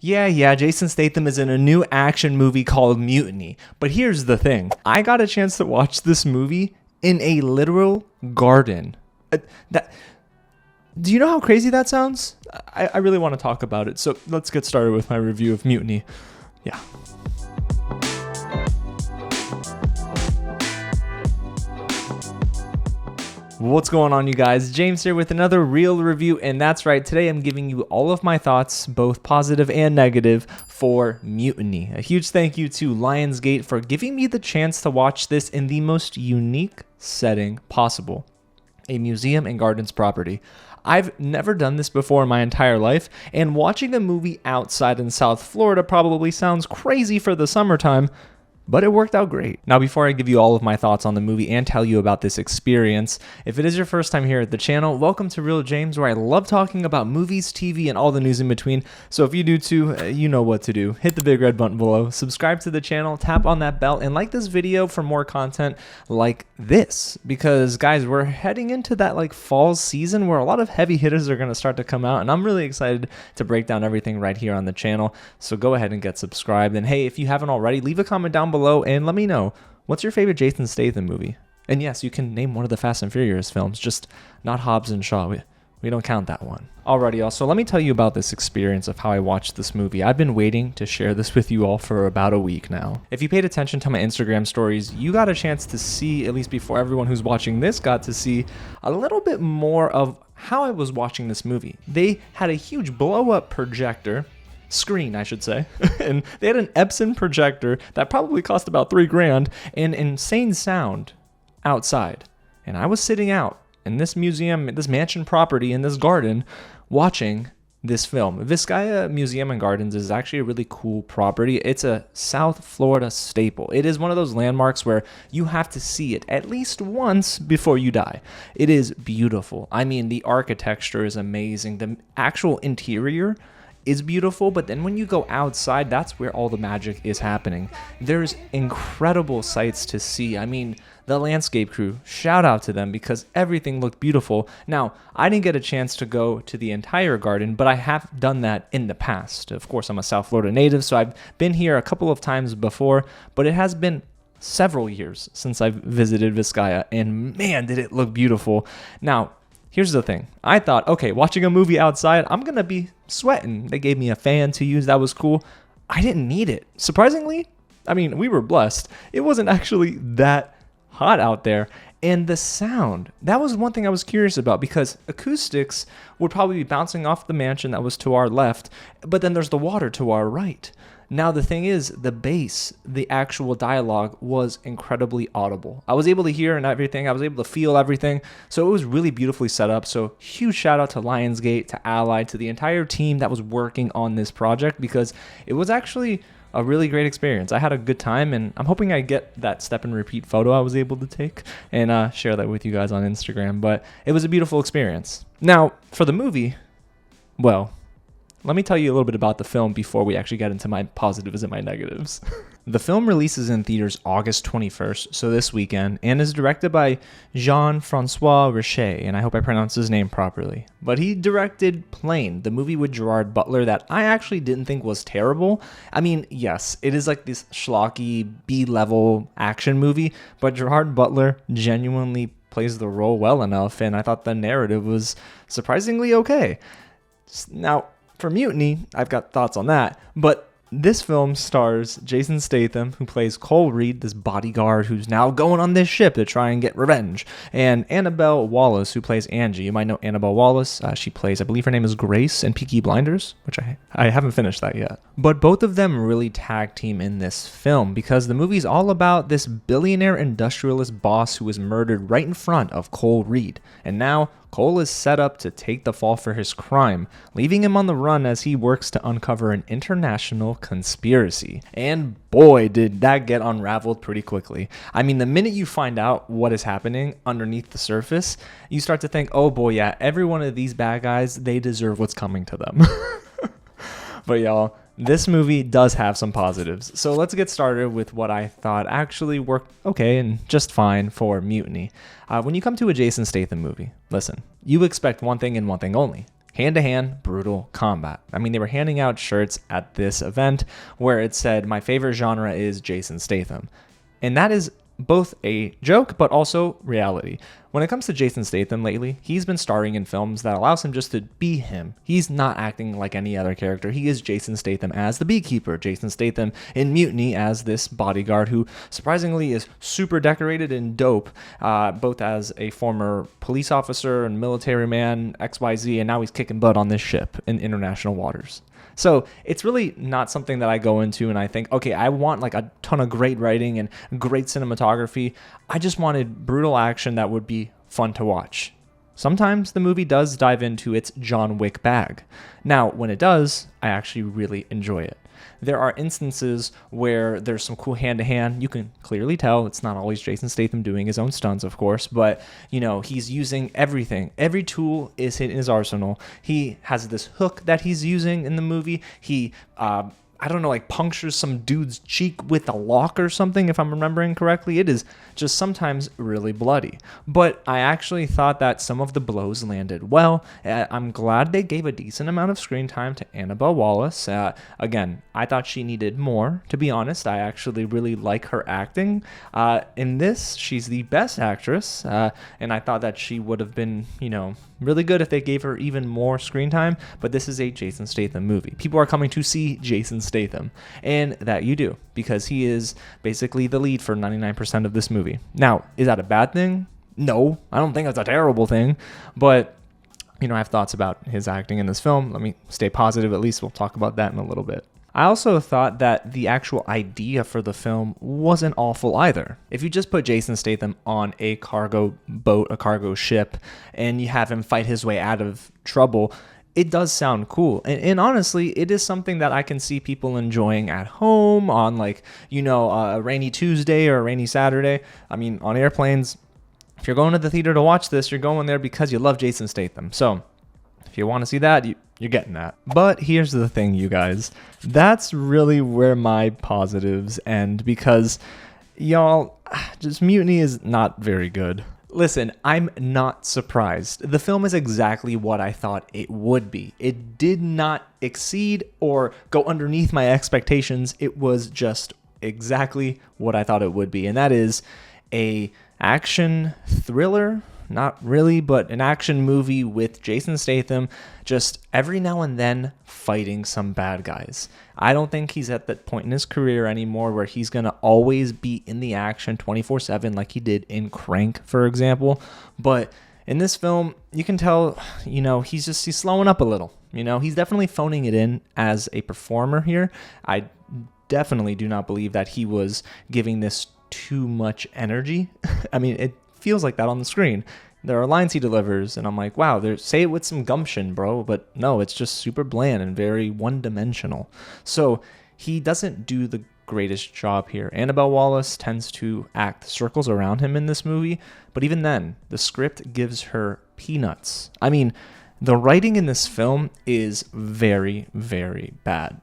Yeah, Jason Statham is in a new action movie called Mutiny. But here's the thing. I got a chance to watch this movie in a literal garden. Do you know how crazy that sounds? I really want to talk about it. So let's get started with my review of Mutiny. Yeah. What's going on, you guys? James here with another real review, and that's right, today I'm giving you all of my thoughts, both positive and negative, for Mutiny. A huge thank you to Lionsgate for giving me the chance to watch this in the most unique setting possible, a museum and gardens property. I've never done this before in my entire life, and watching a movie outside in South Florida probably sounds crazy for the summertime, but it worked out great. Now, before I give you all of my thoughts on the movie and tell you about this experience, if it is your first time here at the channel, welcome to Real James, where I love talking about movies, TV, and all the news in between. So if you do too, you know what to do. Hit the big red button below, subscribe to the channel, tap on that bell, and like this video for more content like this. Because guys, we're heading into that fall season where a lot of heavy hitters are gonna start to come out, and I'm really excited to break down everything right here on the channel. So go ahead and get subscribed. And hey, if you haven't already, leave a comment down below and let me know, what's your favorite Jason Statham movie? And yes, you can name one of the Fast and Furious films, just not Hobbs and Shaw. We don't count that one. Alrighty, y'all, so let me tell you about this experience of how I watched this movie. I've been waiting to share this with you all for about a week now. If you paid attention to my Instagram stories, you got a chance to see, at least before everyone who's watching this got to see, a little bit more of how I was watching this movie. They had a huge blow-up projector, screen I should say, and they had an Epson projector that probably cost about $3,000 and insane sound outside. And I was sitting out in this museum, this mansion property in this garden, watching this film. Vizcaya Museum and Gardens is actually a really cool property. It's a South Florida staple. It is one of those landmarks where you have to see it at least once before you die. It is beautiful. I mean, the architecture is amazing. The actual interior is beautiful, but then when you go outside, that's where all the magic is happening. There's incredible sights to see. I mean, the landscape crew, shout out to them because everything looked beautiful. Now, I didn't get a chance to go to the entire garden, but I have done that in the past. Of course, I'm a South Florida native, so I've been here a couple of times before, but it has been several years since I've visited Vizcaya, and man, did it look beautiful. Now, here's the thing. I thought, okay, watching a movie outside, I'm going to be sweating. They gave me a fan to use. That was cool. I didn't need it. Surprisingly, I mean, we were blessed. It wasn't actually that hot out there. And the sound, that was one thing I was curious about because acoustics would probably be bouncing off the mansion that was to our left, but then there's the water to our right. Now, the thing is, the bass, the actual dialogue was incredibly audible. I was able to hear and everything. I was able to feel everything. So it was really beautifully set up. So huge shout out to Lionsgate, to Allied, to the entire team that was working on this project because it was actually a really great experience. I had a good time, and I'm hoping I get that step and repeat photo I was able to take and share that with you guys on Instagram. But it was a beautiful experience. Now, for the movie, well, let me tell you a little bit about the film before we actually get into my positives and my negatives. The film releases in theaters August 21st, so this weekend, and is directed by Jean-François Richet, and I hope I pronounced his name properly. But he directed Plane, the movie with Gerard Butler that I actually didn't think was terrible. I mean, yes, it is like this schlocky B-level action movie, but Gerard Butler genuinely plays the role well enough, and I thought the narrative was surprisingly okay. Now, for Mutiny, I've got thoughts on that, but this film stars Jason Statham, who plays Cole Reed, this bodyguard who's now going on this ship to try and get revenge, and Annabelle Wallis, who plays Angie. You might know Annabelle Wallis. She plays, I believe her name is Grace in Peaky Blinders, which I haven't finished that yet. But both of them really tag team in this film because the movie's all about this billionaire industrialist boss who was murdered right in front of Cole Reed, and now Cole is set up to take the fall for his crime, leaving him on the run as he works to uncover an international conspiracy. And boy, did that get unraveled pretty quickly. I mean, the minute you find out what is happening underneath the surface, you start to think, oh boy, yeah, every one of these bad guys, they deserve what's coming to them. But y'all, this movie does have some positives. So let's get started with what I thought actually worked okay and just fine for Mutiny. When you come to a Jason Statham movie, listen, you expect one thing and one thing only: hand-to-hand brutal combat. I mean, they were handing out shirts at this event where it said, "My favorite genre is Jason Statham." And that is both a joke, but also reality. When it comes to Jason Statham lately, he's been starring in films that allows him just to be him. He's not acting like any other character. He is Jason Statham as the beekeeper, Jason Statham in Mutiny as this bodyguard who surprisingly is super decorated and dope, both as a former police officer and military man, XYZ, and now he's kicking butt on this ship in international waters. So it's really not something that I go into and I think, okay, I want like a ton of great writing and great cinematography. I just wanted brutal action that would be fun to watch. Sometimes the movie does dive into its John Wick bag. Now, when it does, I actually really enjoy it. There are instances where there's some cool hand-to-hand. You can clearly tell it's not always Jason Statham doing his own stunts, of course, but, you know, he's using everything. Every tool is in his arsenal. He has this hook that he's using in the movie. He, I don't know, like punctures some dude's cheek with a lock or something, if I'm remembering correctly. It is just sometimes really bloody. But I actually thought that some of the blows landed well. I'm glad they gave a decent amount of screen time to Annabelle Wallis. Again, I thought she needed more, to be honest. I actually really like her acting. In this, she's the best actress, and I thought that she would have been, you know, really good if they gave her even more screen time. But this is a Jason Statham movie. People are coming to see Jason Statham, and that you do, because he is basically the lead for 99% of this movie. Now, is that a bad thing? No, I don't think that's a terrible thing, but you know, I have thoughts about his acting in this film. Let me stay positive. At least we'll talk about that in a little bit. I also thought that the actual idea for the film wasn't awful either. If you just put Jason Statham on a cargo boat, a cargo ship, and you have him fight his way out of trouble, it does sound cool. And honestly, it is something that I can see people enjoying at home on, like, you know, a rainy Tuesday or a rainy Saturday. I mean, on airplanes, if you're going to the theater to watch this, you're going there because you love Jason Statham. So if you want to see that, you're getting that. But here's the thing, you guys. That's really where my positives end, because, y'all, just Mutiny is not very good. Listen, I'm not surprised. The film is exactly what I thought it would be. It did not exceed or go underneath my expectations. It was just exactly what I thought it would be, and that is a action thriller. Not really, but an action movie with Jason Statham just every now and then fighting some bad guys. I don't think he's at that point in his career anymore where he's going to always be in the action 24/7 like he did in Crank, for example. But in this film, you can tell, you know, he's slowing up a little. You know, he's definitely phoning it in as a performer here. I definitely do not believe that he was giving this too much energy. I mean, it feels like that on the screen. There are lines he delivers, and I'm like, wow, say it with some gumption, bro. But no, it's just super bland and very one-dimensional. So he doesn't do the greatest job here. Annabelle Wallis tends to act circles around him in this movie, but even then, the script gives her peanuts. I mean, the writing in this film is very, very bad.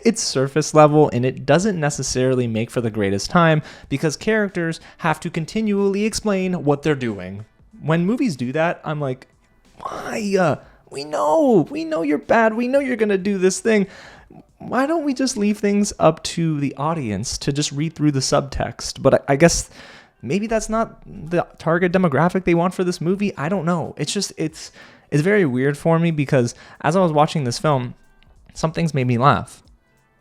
It's surface level, and it doesn't necessarily make for the greatest time because characters have to continually explain what they're doing. When movies do that, I'm like, why? We know you're bad. We know you're going to do this thing. Why don't we just leave things up to the audience to just read through the subtext? But I guess maybe that's not the target demographic they want for this movie. I don't know. It's very weird for me because as I was watching this film, some things made me laugh,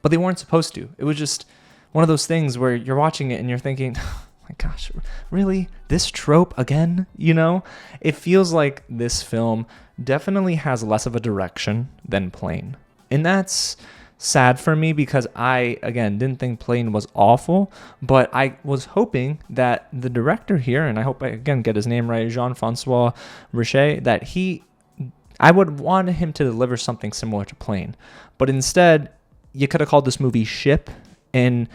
but they weren't supposed to. It was just one of those things where you're watching it and you're thinking, oh my gosh, really? This trope again? You know? It feels like this film definitely has less of a direction than Plane. And that's sad for me because I, again, didn't think Plane was awful, but I was hoping that the director here, and I hope I, again, get his name right, Jean-François Richet, that I would want him to deliver something similar to Plane. But instead, you could have called this movie Ship, and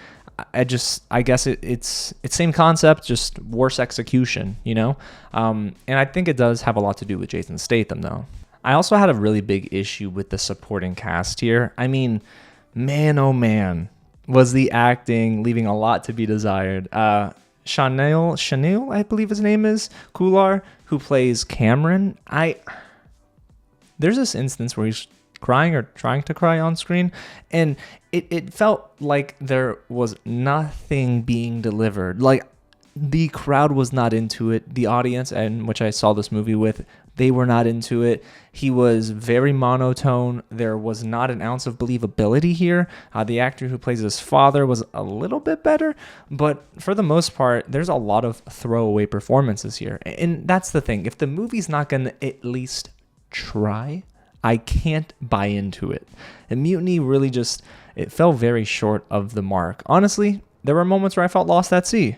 I guess it's same concept, just worse execution, you know? And I think it does have a lot to do with Jason Statham, though. I also had a really big issue with the supporting cast here. I mean, man, oh man, was the acting leaving a lot to be desired. Chaneil, I believe his name is, Kular, who plays Cameron. there's this instance where he's crying or trying to cry on screen, and it felt like there was nothing being delivered. Like, the crowd was not into it. The audience, and which I saw this movie with, they were not into it. He was very monotone. There was not an ounce of believability here. The actor who plays his father was a little bit better, but for the most part, there's a lot of throwaway performances here. And that's the thing. If the movie's not going to at least try, I can't buy into it. And Mutiny really just, it fell very short of the mark. Honestly, there were moments where I felt lost at sea.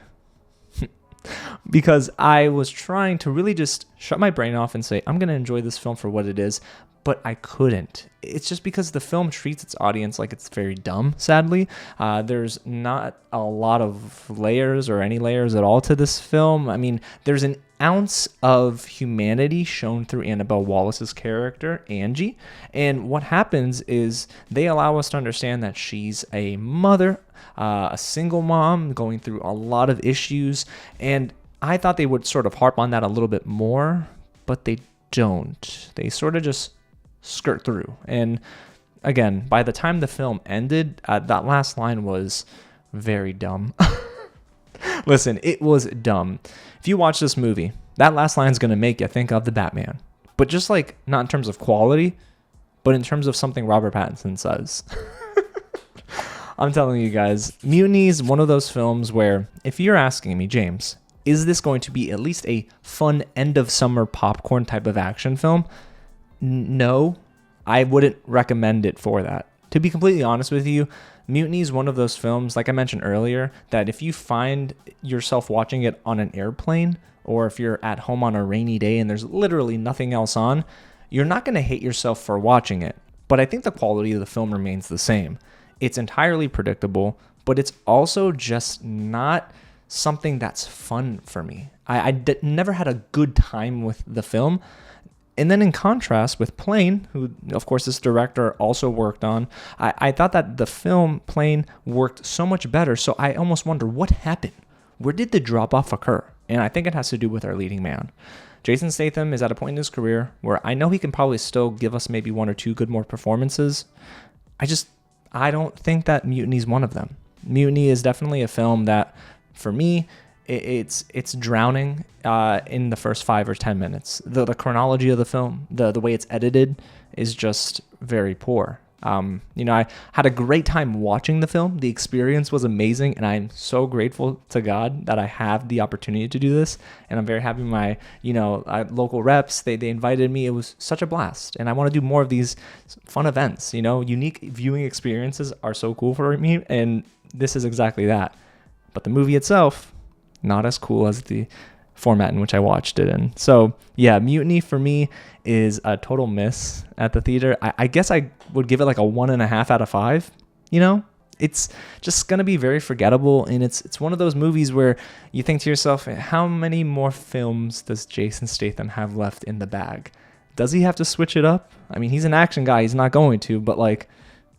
Because I was trying to really just shut my brain off and say, I'm going to enjoy this film for what it is, but I couldn't. It's just because the film treats its audience like it's very dumb, sadly. There's not a lot of layers or any layers at all to this film. I mean, there's an ounce of humanity shown through Annabelle Wallis's character, Angie. And what happens is they allow us to understand that she's a mother, a single mom going through a lot of issues. And I thought they would sort of harp on that a little bit more, but they don't. They sort of just skirt through. And again, by the time the film ended, that last line was very dumb. Listen, it was dumb. If you watch this movie, that last line is going to make you think of the Batman. But just like, not in terms of quality, but in terms of something Robert Pattinson says. I'm telling you guys, Mutiny is one of those films where, if you're asking me, James, is this going to be at least a fun end of summer popcorn type of action film? No, I wouldn't recommend it for that. To be completely honest with you, Mutiny is one of those films, like I mentioned earlier, that if you find yourself watching it on an airplane, or if you're at home on a rainy day and there's literally nothing else on, you're not going to hate yourself for watching it. But I think the quality of the film remains the same. It's entirely predictable, but it's also just not something that's fun for me. I never had a good time with the film. And then in contrast with Plane, who of course this director also worked on, I thought that the film Plane worked so much better. So I almost wonder what happened. Where did the drop off occur? And I think it has to do with our leading man. Jason Statham is at a point in his career where I know he can probably still give us maybe one or two good more performances. I don't think that Mutiny is one of them. Mutiny is definitely a film that, for me, it's drowning in the first 5 or 10 minutes. The chronology of the film, the way it's edited, is just very poor. I had a great time watching the film. The experience was amazing, and I'm so grateful to God that I have the opportunity to do this. And I'm very happy my, local reps, they invited me. It was such a blast, and I want to do more of these fun events. Unique viewing experiences are so cool for me, and this is exactly that. But the movie itself, not as cool as the format in which I watched it in. So yeah, Mutiny for me is a total miss at the theater. I guess I would give it like a 1.5 out of 5. It's just gonna be very forgettable, and it's one of those movies where you think to yourself, how many more films does Jason Statham have left in the bag? Does he have to switch it up? I mean, he's an action guy, he's not going to, but like,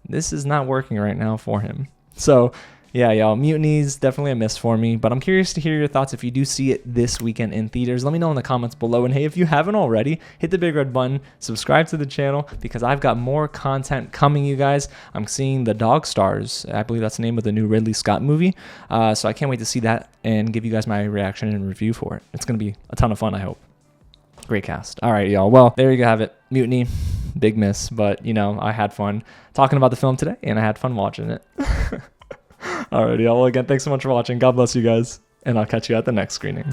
this is not working right now for him. So yeah, y'all, Mutiny is definitely a miss for me, but I'm curious to hear your thoughts if you do see it this weekend in theaters. Let me know in the comments below, and hey, if you haven't already, hit the big red button, subscribe to the channel, because I've got more content coming, you guys. I'm seeing The Dog Stars. I believe that's the name of the new Ridley Scott movie, so I can't wait to see that and give you guys my reaction and review for it. It's going to be a ton of fun, I hope. Great cast. All right, y'all. Well, there you have it. Mutiny, big miss, but, I had fun talking about the film today, and I had fun watching it. Alrighty, y'all. Well, again, thanks so much for watching. God bless you guys, and I'll catch you at the next screening.